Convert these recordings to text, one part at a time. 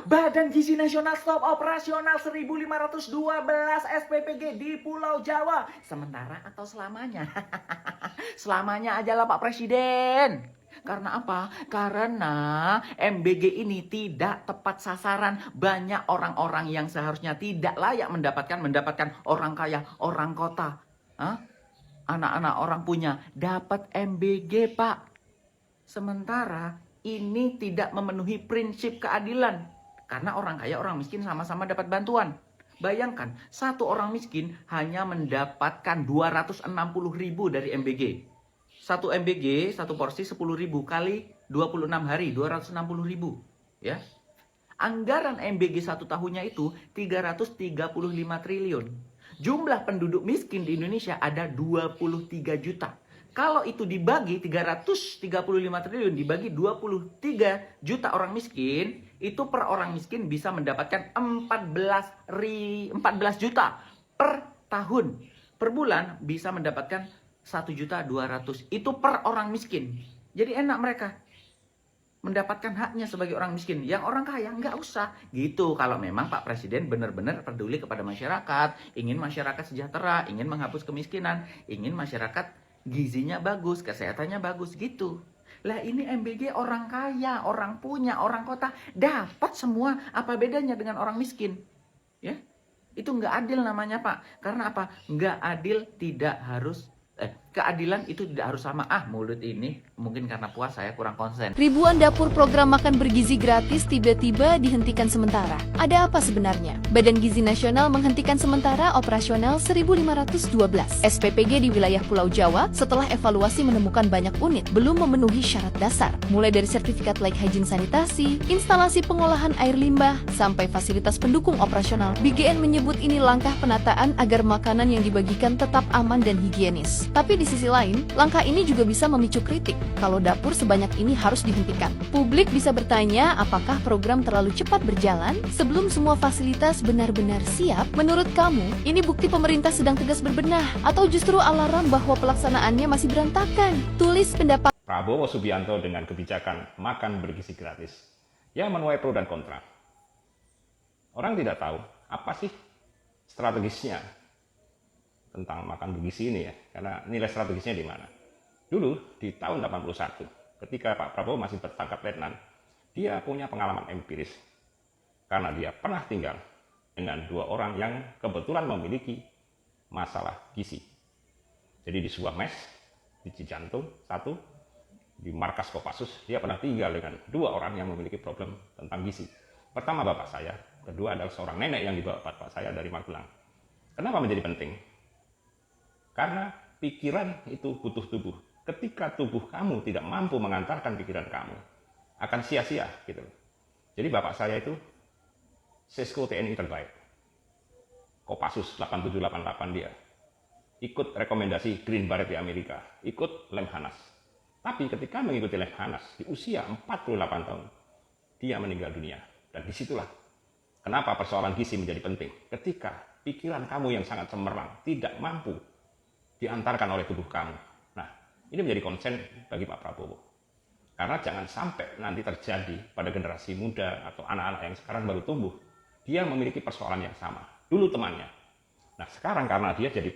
Badan Gizi Nasional stop operasional 1512 SPPG di Pulau Jawa. Sementara atau selamanya? Selamanya aja lah Pak Presiden. Karena apa? Karena MBG ini tidak tepat sasaran. Banyak orang-orang yang seharusnya tidak layak mendapatkan orang kaya, orang kota. Anak-anak orang punya dapat MBG, Pak. Sementara ini tidak memenuhi prinsip keadilan. Karena orang kaya, orang miskin sama-sama dapat bantuan. Bayangkan, satu orang miskin hanya mendapatkan 260.000 dari MBG. Satu MBG, satu porsi 10.000 kali 26 hari, 260.000. Ya. Anggaran MBG satu tahunnya itu 335 triliun. Jumlah penduduk miskin di Indonesia ada 23 juta. Kalau itu dibagi 335 triliun dibagi 23 juta orang miskin, itu per orang miskin bisa mendapatkan 14 juta per tahun. Per bulan bisa mendapatkan 1.200.000. Itu per orang miskin. Jadi enak mereka mendapatkan haknya sebagai orang miskin. Yang orang kaya nggak usah. Gitu kalau memang Pak Presiden benar-benar peduli kepada masyarakat, ingin masyarakat sejahtera, ingin menghapus kemiskinan, ingin masyarakat gizinya bagus, kesehatannya bagus gitu. Lah ini MBG orang kaya, orang punya, orang kota dapat semua. Apa bedanya dengan orang miskin? Ya, itu nggak adil namanya Pak. Karena apa? Nggak adil tidak harus keadilan itu tidak harus sama. Mulut ini mungkin karena puas saya kurang konsen. Ribuan dapur program makan bergizi gratis tiba-tiba dihentikan sementara. Ada apa sebenarnya? Badan Gizi Nasional menghentikan sementara operasional 1512 SPPG di wilayah Pulau Jawa setelah evaluasi menemukan banyak unit belum memenuhi syarat dasar. Mulai dari sertifikat layak hygiene sanitasi, instalasi pengolahan air limbah, sampai fasilitas pendukung operasional. BGN menyebut ini langkah penataan agar makanan yang dibagikan tetap aman dan higienis. Tapi di sisi lain, langkah ini juga bisa memicu kritik kalau dapur sebanyak ini harus dihentikan. Publik bisa bertanya apakah program terlalu cepat berjalan sebelum semua fasilitas benar-benar siap. Menurut kamu, ini bukti pemerintah sedang tegas berbenah atau justru alarm bahwa pelaksanaannya masih berantakan? Tulis pendapat Prabowo Subianto dengan kebijakan makan bergizi gratis yang menuai pro dan kontra. Orang tidak tahu apa sih strategisnya tentang makan bergizi ini ya, karena nilai strategisnya di mana. Dulu di tahun 81, ketika Pak Prabowo masih berpangkat letnan, dia punya pengalaman empiris karena dia pernah tinggal dengan dua orang yang kebetulan memiliki masalah gizi. Jadi di sebuah mes di Cijantung, satu di markas Kopassus, dia pernah tinggal dengan dua orang yang memiliki problem tentang gizi. Pertama bapak saya, kedua adalah seorang nenek yang dibawa bapak saya dari Magelang. Kenapa menjadi penting? Karena pikiran itu butuh tubuh. Ketika tubuh kamu tidak mampu mengantarkan pikiran kamu, akan sia-sia gitu. Jadi bapak saya itu Sesko TNI terbaik. Kopassus 8788 dia. Ikut rekomendasi Green Beret di Amerika, ikut Lemhanas. Tapi ketika mengikuti Lemhanas di usia 48 tahun, dia meninggal dunia. Dan disitulah kenapa persoalan gizi menjadi penting. Ketika pikiran kamu yang sangat cemerlang tidak mampu diantarkan oleh tubuh kamu. Nah, ini menjadi konsen bagi Pak Prabowo. Karena jangan sampai nanti terjadi pada generasi muda atau anak-anak yang sekarang baru tumbuh, dia memiliki persoalan yang sama. Dulu temannya. Nah, sekarang karena dia jadi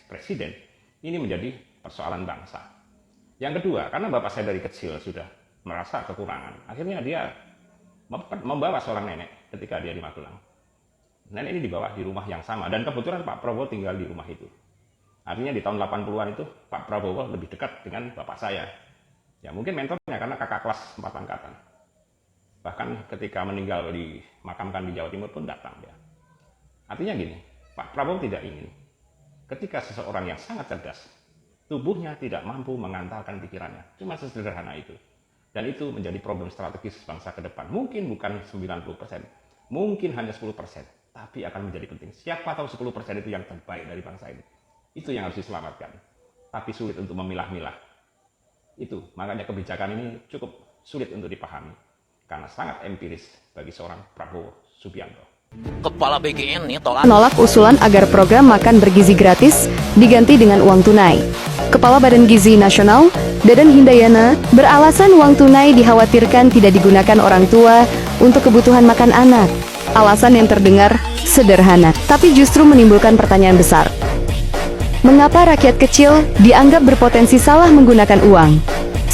presiden, ini menjadi persoalan bangsa. Yang kedua, karena bapak saya dari kecil sudah merasa kekurangan, akhirnya dia membawa seorang nenek ketika dia di Magelang. Nenek ini dibawa di rumah yang sama, dan kebetulan Pak Prabowo tinggal di rumah itu. Artinya di tahun 80-an itu Pak Prabowo lebih dekat dengan bapak saya. Ya mungkin mentornya karena kakak kelas 4 angkatan. Bahkan ketika meninggal dimakamkan di Jawa Timur pun datang dia. Artinya gini, Pak Prabowo tidak ingin ketika seseorang yang sangat cerdas, tubuhnya tidak mampu mengantarkan pikirannya. Cuma sesederhana itu. Dan itu menjadi problem strategis bangsa ke depan. Mungkin bukan 90%, mungkin hanya 10%, tapi akan menjadi penting. Siapa tahu 10% itu yang terbaik dari bangsa ini. Itu yang harus diselamatkan. Tapi sulit untuk memilah-milah. Itu, makanya kebijakan ini cukup sulit untuk dipahami. Karena sangat empiris bagi seorang Prabowo Subianto. Kepala BGN nih tolak menolak usulan agar program makan bergizi gratis diganti dengan uang tunai. Kepala Badan Gizi Nasional Deden Hindayana beralasan uang tunai dikhawatirkan tidak digunakan orang tua untuk kebutuhan makan anak. Alasan yang terdengar sederhana, tapi justru menimbulkan pertanyaan besar. Mengapa rakyat kecil dianggap berpotensi salah menggunakan uang?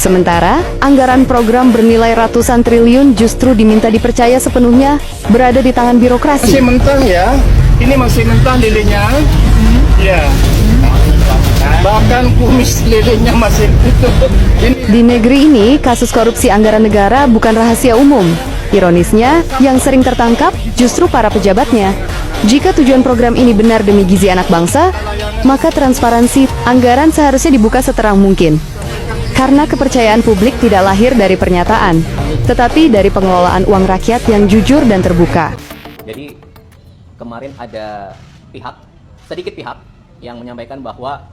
Sementara, anggaran program bernilai ratusan triliun justru diminta dipercaya sepenuhnya berada di tangan birokrasi. Masih mentah ya, ini masih mentah lilenya. Ya. Bahkan kumis lilenya masih utuh. Di negeri ini, kasus korupsi anggaran negara bukan rahasia umum. Ironisnya, yang sering tertangkap justru para pejabatnya. Jika tujuan program ini benar demi gizi anak bangsa, maka transparansi anggaran seharusnya dibuka seterang mungkin. Karena kepercayaan publik tidak lahir dari pernyataan, tetapi dari pengelolaan uang rakyat yang jujur dan terbuka. Jadi kemarin ada sedikit pihak yang menyampaikan bahwa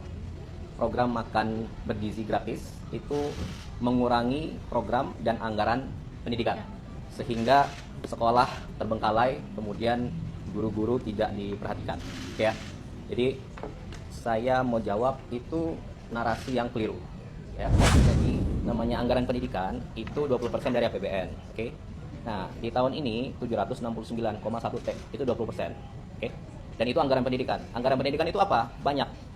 program makan bergizi gratis itu mengurangi program dan anggaran pendidikan. Sehingga sekolah terbengkalai, kemudian guru-guru tidak diperhatikan. Ya. Jadi saya mau jawab itu narasi yang keliru. Ya. Jadi namanya anggaran pendidikan itu 20% dari APBN. Oke. Nah, di tahun ini 769,1 T itu 20%. Oke. Dan itu anggaran pendidikan. Anggaran pendidikan itu apa? Banyak.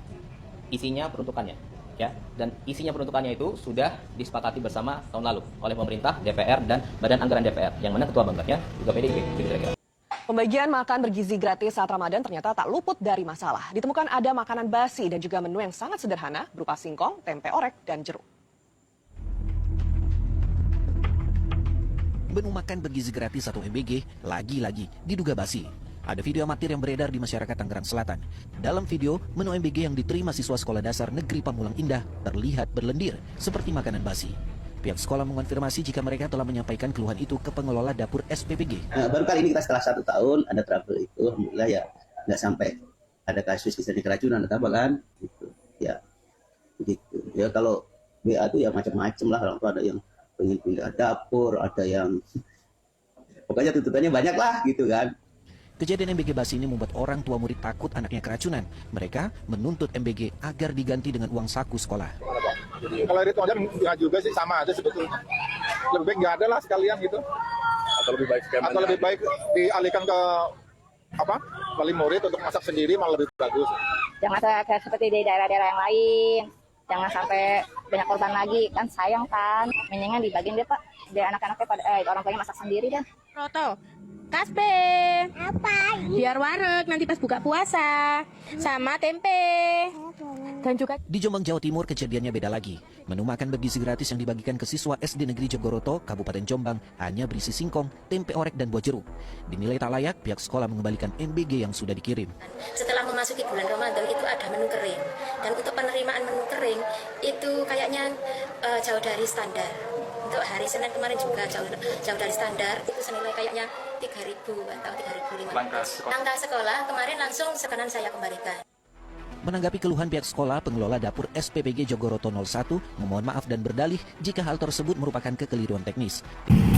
Isinya peruntukannya. Ya, dan isinya peruntukannya itu sudah disepakati bersama tahun lalu oleh pemerintah, DPR, dan Badan Anggaran DPR, yang mana ketua bangkatnya juga PDIP. Kira-kira. Pembagian makan bergizi gratis saat Ramadan ternyata tak luput dari masalah. Ditemukan ada makanan basi dan juga menu yang sangat sederhana berupa singkong, tempe orek, dan jeruk. Menu makan bergizi gratis atau MBG lagi-lagi diduga basi. Ada video amatir yang beredar di masyarakat Tangerang Selatan. Dalam video, menu MBG yang diterima siswa sekolah dasar negeri Pamulang Indah terlihat berlendir seperti makanan basi. Pihak sekolah mengonfirmasi jika mereka telah menyampaikan keluhan itu ke pengelola dapur SPPG. Baru kali ini kita setelah 1 tahun ada trouble itu, alhamdulillah ya nggak sampai ada kasus misalnya keracunan atau apa kan, gitu. Ya, begitu. Ya kalau BA itu ya macam-macam lah, orang tua ada yang pengen pindah dapur, ada yang pokoknya tuntutannya banyak lah, gitu kan. Kejadian MBG basi ini membuat orang tua murid takut anaknya keracunan. Mereka menuntut MBG agar diganti dengan uang saku sekolah. Kalau itu aja nggak juga sih, sama aja sebetulnya. Lebih baik nggak ada lah sekalian gitu. Atau lebih baik dialihkan ke wali murid untuk masak sendiri malah lebih bagus. Jangan kayak seperti di daerah-daerah yang lain. Jangan sampai banyak korban lagi, kan sayang kan. Mendingan dibagiin deh Pak, biar anak-anaknya pada orang tuanya masak sendiri deh. Roto, kasbe. Apa? Biar wareg nanti pas buka puasa. Sama tempe. Dan juga di Jombang, Jawa Timur, kejadiannya beda lagi. Menu makan bergizi gratis yang dibagikan ke siswa SD Negeri Jogoroto, Kabupaten Jombang, hanya berisi singkong, tempe orek, dan buah jeruk. Dinilai tak layak, pihak sekolah mengembalikan MBG yang sudah dikirim. Setelah memasuki bulan Ramadan itu ada menu kering. Dan untuk penerimaan menu kering itu kayaknya jauh dari standar. Untuk hari Senin kemarin juga jauh dari standar. Itu senilai kayaknya 3.000 atau 3.500. Langkah sekolah kemarin langsung sekarang saya kembalikan. Menanggapi keluhan pihak sekolah, pengelola dapur SPPG Jogoroto 01 memohon maaf dan berdalih jika hal tersebut merupakan kekeliruan teknis.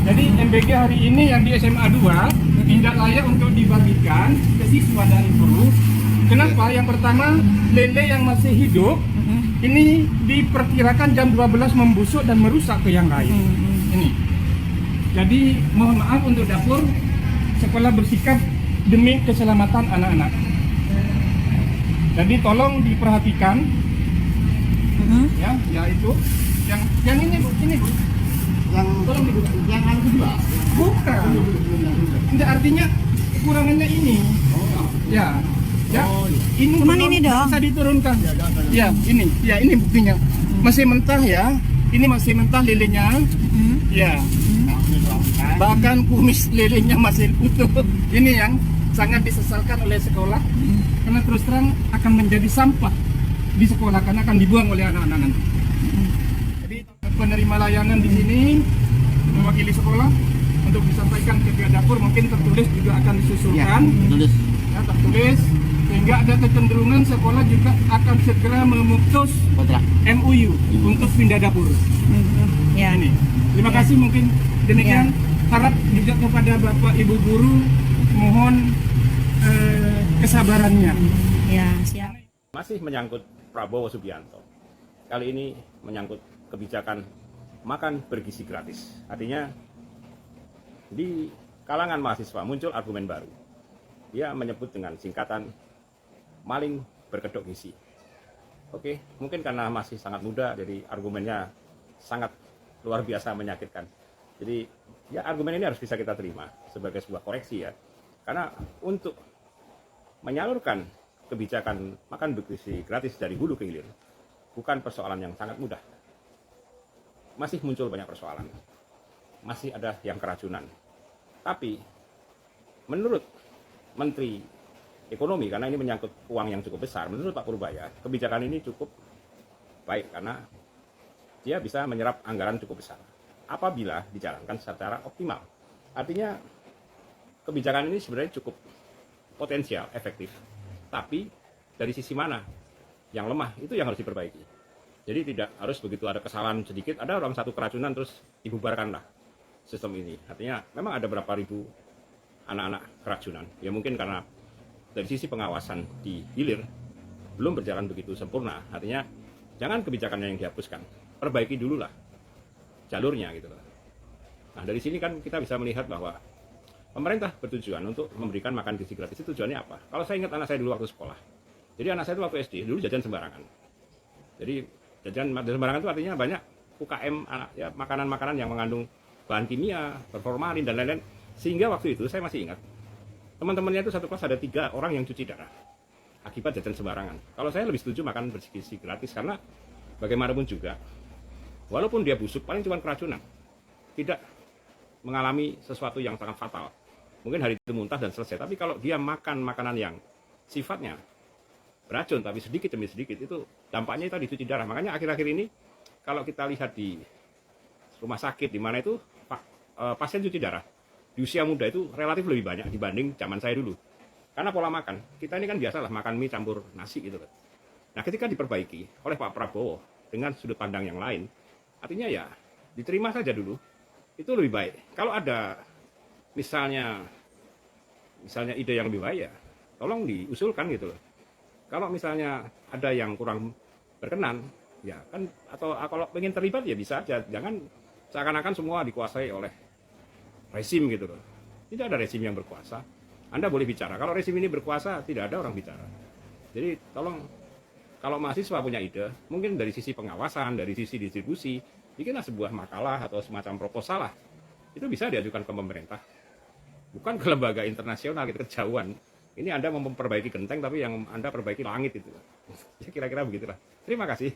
Jadi MBG hari ini yang di SMA 2 tidak layak untuk dibagikan ke siswa dari guru. Kenapa? Yang pertama, lele yang masih hidup ini diperkirakan jam 12 membusuk dan merusak ke yang lain. Ini. Jadi mohon maaf untuk dapur, sekolah bersikap demi keselamatan anak-anak. Jadi tolong diperhatikan, ya itu, yang ini Bu, yang tolong dibuka, yang kedua, bukan, tidak artinya kekurangannya ini, ya, ini, ini dong, bisa diturunkan, ya ini buktinya, masih mentah ya, ini masih mentah lelenya, ya, bahkan kumis lelenya masih utuh, ini yang sangat disesalkan oleh sekolah. Karena terus terang akan menjadi sampah di sekolah karena akan dibuang oleh anak-anak nanti. Jadi penerima layanan di sini mewakili sekolah untuk disampaikan ke pihak dapur, mungkin tertulis juga akan disusulkan. Ya, tertulis sehingga ada kecenderungan sekolah juga akan segera memutus MOU untuk pindah dapur. Ya. Ini. Terima kasih, mungkin demikian. Harap juga kepada Bapak Ibu guru mohon kesabarannya. Masih menyangkut Prabowo Subianto. Kali ini menyangkut kebijakan makan bergizi gratis. Artinya di kalangan mahasiswa muncul argumen baru. Dia menyebut dengan singkatan maling berkedok gizi. Oke, mungkin karena masih sangat muda, jadi argumennya sangat luar biasa menyakitkan. Jadi ya argumen ini harus bisa kita terima sebagai sebuah koreksi ya. Karena untuk menyalurkan kebijakan makan bergizi gratis dari hulu ke hilir bukan persoalan yang sangat mudah. Masih muncul banyak persoalan. Masih ada yang keracunan. Tapi menurut Menteri Ekonomi, karena ini menyangkut uang yang cukup besar, menurut Pak Purbaya, kebijakan ini cukup baik karena dia bisa menyerap anggaran cukup besar apabila dijalankan secara optimal. Artinya kebijakan ini sebenarnya cukup potensial, efektif. Tapi dari sisi mana yang lemah, itu yang harus diperbaiki. Jadi tidak harus begitu ada kesalahan sedikit, ada orang satu keracunan terus dibubarkanlah sistem ini. Artinya memang ada berapa ribu anak-anak keracunan. Ya mungkin karena dari sisi pengawasan di hilir belum berjalan begitu sempurna. Artinya jangan kebijakannya yang dihapuskan, perbaiki dulu lah jalurnya gitu loh. Nah dari sini kan kita bisa melihat bahwa pemerintah bertujuan untuk memberikan makan gizi gratis. Itu tujuannya apa? Kalau saya ingat anak saya dulu waktu sekolah. Jadi anak saya itu waktu SD dulu jajan sembarangan. Jadi jajan sembarangan itu artinya banyak UKM ya, makanan-makanan yang mengandung bahan kimia, berformalin dan lain-lain. Sehingga waktu itu saya masih ingat teman-temannya itu satu kelas ada 3 orang yang cuci darah akibat jajan sembarangan. Kalau saya lebih setuju makan bergizi gratis karena bagaimanapun juga walaupun dia busuk paling cuma keracunan, tidak mengalami sesuatu yang sangat fatal. Mungkin hari itu muntah dan selesai. Tapi kalau dia makan makanan yang sifatnya beracun tapi sedikit demi sedikit, itu dampaknya itu dicuci darah. Makanya akhir-akhir ini kalau kita lihat di rumah sakit di mana itu pasien cuci darah di usia muda itu relatif lebih banyak dibanding zaman saya dulu. Karena pola makan kita ini kan biasalah makan mie campur nasi gitu kan. Nah ketika diperbaiki oleh Pak Prabowo dengan sudut pandang yang lain, artinya ya diterima saja dulu, itu lebih baik. Kalau ada misalnya ide yang lebih baik ya tolong diusulkan gitu loh. Kalau misalnya ada yang kurang berkenan ya kan, atau kalau pengen terlibat ya bisa aja, jangan seakan-akan semua dikuasai oleh rezim gitu loh. Tidak ada rezim yang berkuasa. Anda boleh bicara, kalau rezim ini berkuasa tidak ada orang bicara. Jadi tolong, kalau mahasiswa punya ide, mungkin dari sisi pengawasan, dari sisi distribusi, bikinlah sebuah makalah atau semacam proposal lah. Itu bisa diajukan ke pemerintah. Bukan ke lembaga internasional, gitu, kejauhan. Ini Anda memperbaiki genteng, tapi yang Anda perbaiki langit itu. Ya kira-kira begitulah. Terima kasih.